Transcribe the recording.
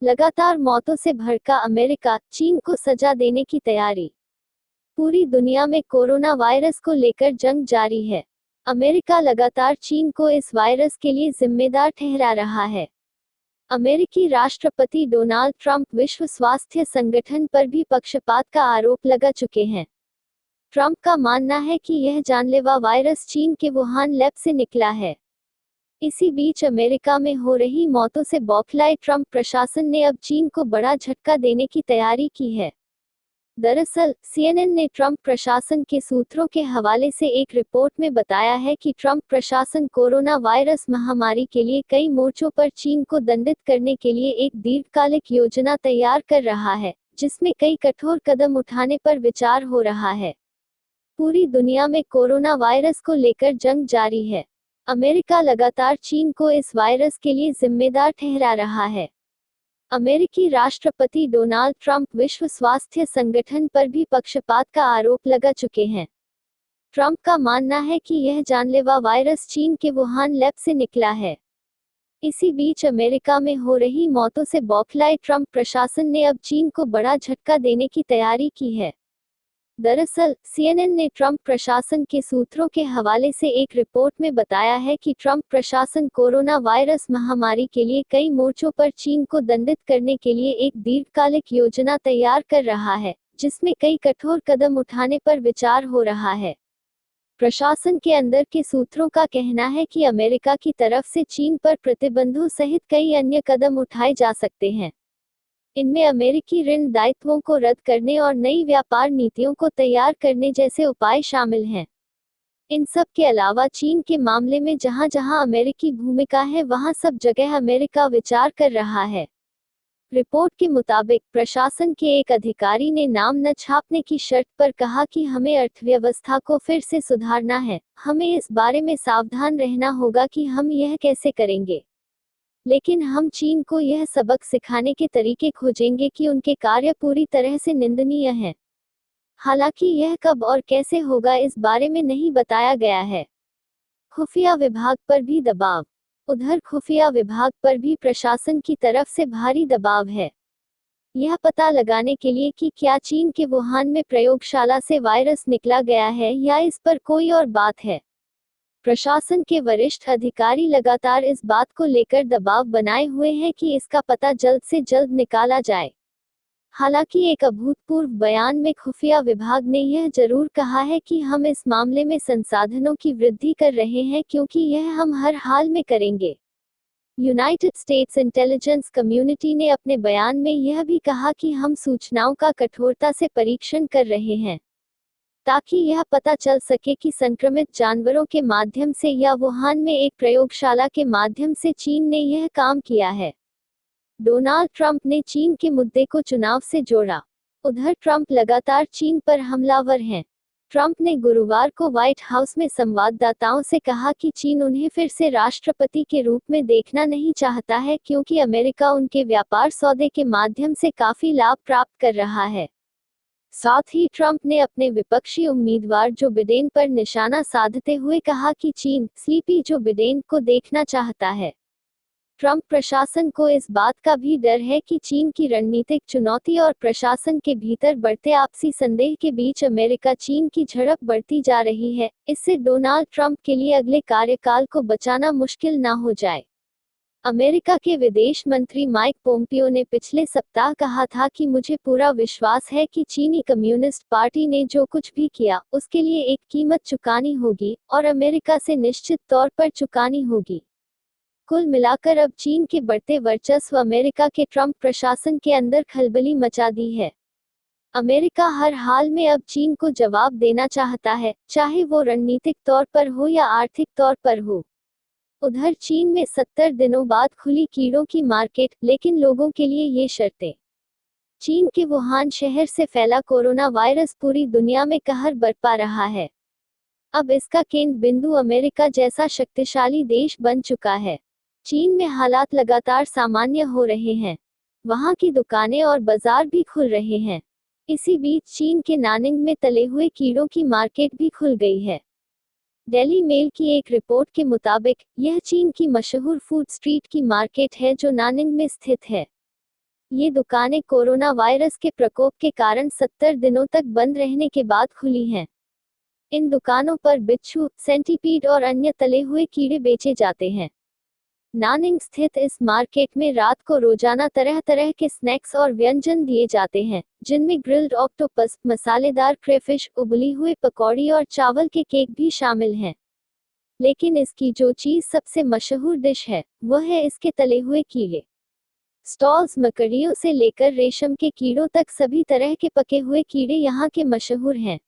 लगातार मौतों से भड़का अमेरिका, चीन को सजा देने की तैयारी। पूरी दुनिया में कोरोना वायरस को लेकर जंग जारी है। अमेरिका लगातार चीन को इस वायरस के लिए जिम्मेदार ठहरा रहा है। अमेरिकी राष्ट्रपति डोनाल्ड ट्रंप विश्व स्वास्थ्य संगठन पर भी पक्षपात का आरोप लगा चुके हैं। ट्रंप का मानना है कि यह जानलेवा वायरस चीन के वुहान लैब से निकला है। इसी बीच अमेरिका में हो रही मौतों से बौखलाए ट्रंप प्रशासन ने अब चीन को बड़ा झटका देने की तैयारी की है। दरअसल, सीएनएन ने ट्रंप प्रशासन के सूत्रों के हवाले से एक रिपोर्ट में बताया है कि ट्रंप प्रशासन कोरोना वायरस महामारी के लिए कई मोर्चों पर चीन को दंडित करने के लिए एक दीर्घकालिक योजना तैयार कर रहा है, जिसमें कई कठोर कदम उठाने पर विचार हो रहा है। पूरी दुनिया में कोरोना वायरस को लेकर जंग जारी है। अमेरिका लगातार चीन को इस वायरस के लिए जिम्मेदार ठहरा रहा है। अमेरिकी राष्ट्रपति डोनाल्ड ट्रंप विश्व स्वास्थ्य संगठन पर भी पक्षपात का आरोप लगा चुके हैं। ट्रंप का मानना है कि यह जानलेवा वायरस चीन के वुहान लैब से निकला है। इसी बीच अमेरिका में हो रही मौतों से बौखलाए ट्रंप प्रशासन ने अब चीन को बड़ा झटका देने की तैयारी की है। दरअसल, सीएनएन ने ट्रंप प्रशासन के सूत्रों के हवाले से एक रिपोर्ट में बताया है कि ट्रंप प्रशासन कोरोना वायरस महामारी के लिए कई मोर्चों पर चीन को दंडित करने के लिए एक दीर्घकालिक योजना तैयार कर रहा है, जिसमें कई कठोर कदम उठाने पर विचार हो रहा है। प्रशासन के अंदर के सूत्रों का कहना है कि अमेरिका की तरफ से चीन पर प्रतिबंधों सहित कई अन्य कदम उठाए जा सकते हैं। इनमें अमेरिकी ऋण दायित्वों को रद्द करने और नई व्यापार नीतियों को तैयार करने जैसे उपाय शामिल हैं। इन सब के अलावा चीन के मामले में जहां जहां अमेरिकी भूमिका है, वहां सब जगह अमेरिका विचार कर रहा है। रिपोर्ट के मुताबिक, प्रशासन के एक अधिकारी ने नाम न छापने की शर्त पर कहा कि हमें अर्थव्यवस्था को फिर से सुधारना है, हमें इस बारे में सावधान रहना होगा कि हम यह कैसे करेंगे। लेकिन हम चीन को यह सबक सिखाने के तरीके खोजेंगे कि उनके कार्य पूरी तरह से निंदनीय हैं। हालांकि यह कब और कैसे होगा इस बारे में नहीं बताया गया है। खुफिया विभाग पर भी दबाव। उधर खुफिया विभाग पर भी प्रशासन की तरफ से भारी दबाव है, यह पता लगाने के लिए कि क्या चीन के वुहान में प्रयोगशाला से वायरस निकला गया है या इस पर कोई और बात है। प्रशासन के वरिष्ठ अधिकारी लगातार इस बात को लेकर दबाव बनाए हुए हैं कि इसका पता जल्द से जल्द निकाला जाए। हालांकि एक अभूतपूर्व बयान में खुफिया विभाग ने यह जरूर कहा है कि हम इस मामले में संसाधनों की वृद्धि कर रहे हैं, क्योंकि यह हम हर हाल में करेंगे। यूनाइटेड स्टेट्स इंटेलिजेंस कम्युनिटी ने अपने बयान में यह भी कहा कि हम सूचनाओं का कठोरता से परीक्षण कर रहे हैं, ताकि यह पता चल सके कि संक्रमित जानवरों के माध्यम से या वुहान में एक प्रयोगशाला के माध्यम से चीन ने यह काम किया है। डोनाल्ड ट्रंप ने चीन के मुद्दे को चुनाव से जोड़ा। उधर ट्रंप लगातार चीन पर हमलावर हैं। ट्रंप ने गुरुवार को व्हाइट हाउस में संवाददाताओं से कहा कि चीन उन्हें फिर से राष्ट्रपति के रूप में देखना नहीं चाहता है, क्योंकि अमेरिका उनके व्यापार सौदे के माध्यम से काफी लाभ प्राप्त कर रहा है। साथ ही ट्रंप ने अपने विपक्षी उम्मीदवार जो बिडेन पर निशाना साधते हुए कहा कि चीन स्लीपी जो बिडेन को देखना चाहता है। ट्रंप प्रशासन को इस बात का भी डर है कि चीन की रणनीतिक चुनौती और प्रशासन के भीतर बढ़ते आपसी संदेह के बीच अमेरिका चीन की झड़प बढ़ती जा रही है। इससे डोनाल्ड ट्रंप के लिए अगले कार्यकाल को बचाना मुश्किल ना हो जाए। अमेरिका के विदेश मंत्री माइक पोम्पियो ने पिछले सप्ताह कहा था कि मुझे पूरा विश्वास है कि चीनी कम्युनिस्ट पार्टी ने जो कुछ भी किया, उसके लिए एक कीमत चुकानी होगी, और अमेरिका से निश्चित तौर पर चुकानी होगी। कुल मिलाकर अब चीन के बढ़ते वर्चस्व अमेरिका के ट्रंप प्रशासन के अंदर खलबली मचा दी है। अमेरिका हर हाल में अब चीन को जवाब देना चाहता है, चाहे वो रणनीतिक तौर पर हो या आर्थिक तौर पर हो। उधर चीन में 70 दिनों बाद खुली कीड़ों की मार्केट, लेकिन लोगों के लिए ये शर्तें। चीन के वुहान शहर से फैला कोरोना वायरस पूरी दुनिया में कहर बरपा रहा है। अब इसका केंद्र बिंदु अमेरिका जैसा शक्तिशाली देश बन चुका है। चीन में हालात लगातार सामान्य हो रहे हैं। वहां की दुकानें और बाजार भी खुल रहे हैं। इसी बीच चीन के नानिंग में तले हुए कीड़ों की मार्केट भी खुल गई है। डेली मेल की एक रिपोर्ट के मुताबिक, यह चीन की मशहूर फूड स्ट्रीट की मार्केट है जो नानिंग में स्थित है। ये दुकानें कोरोना वायरस के प्रकोप के कारण 70 दिनों तक बंद रहने के बाद खुली हैं। इन दुकानों पर बिच्छू, सेंटीपीड और अन्य तले हुए कीड़े बेचे जाते हैं। नानिंग स्थित इस मार्केट में रात को रोजाना तरह तरह के स्नैक्स और व्यंजन दिए जाते हैं, जिनमें ग्रिल्ड ऑक्टोपस, मसालेदार क्रेफिश, उबली हुई पकौड़ी और चावल के केक भी शामिल हैं। लेकिन इसकी जो चीज सबसे मशहूर डिश है, वह है इसके तले हुए कीड़े। स्टॉल्स मकड़ियों से लेकर रेशम के कीड़ों तक सभी तरह के पके हुए कीड़े यहाँ के मशहूर हैं।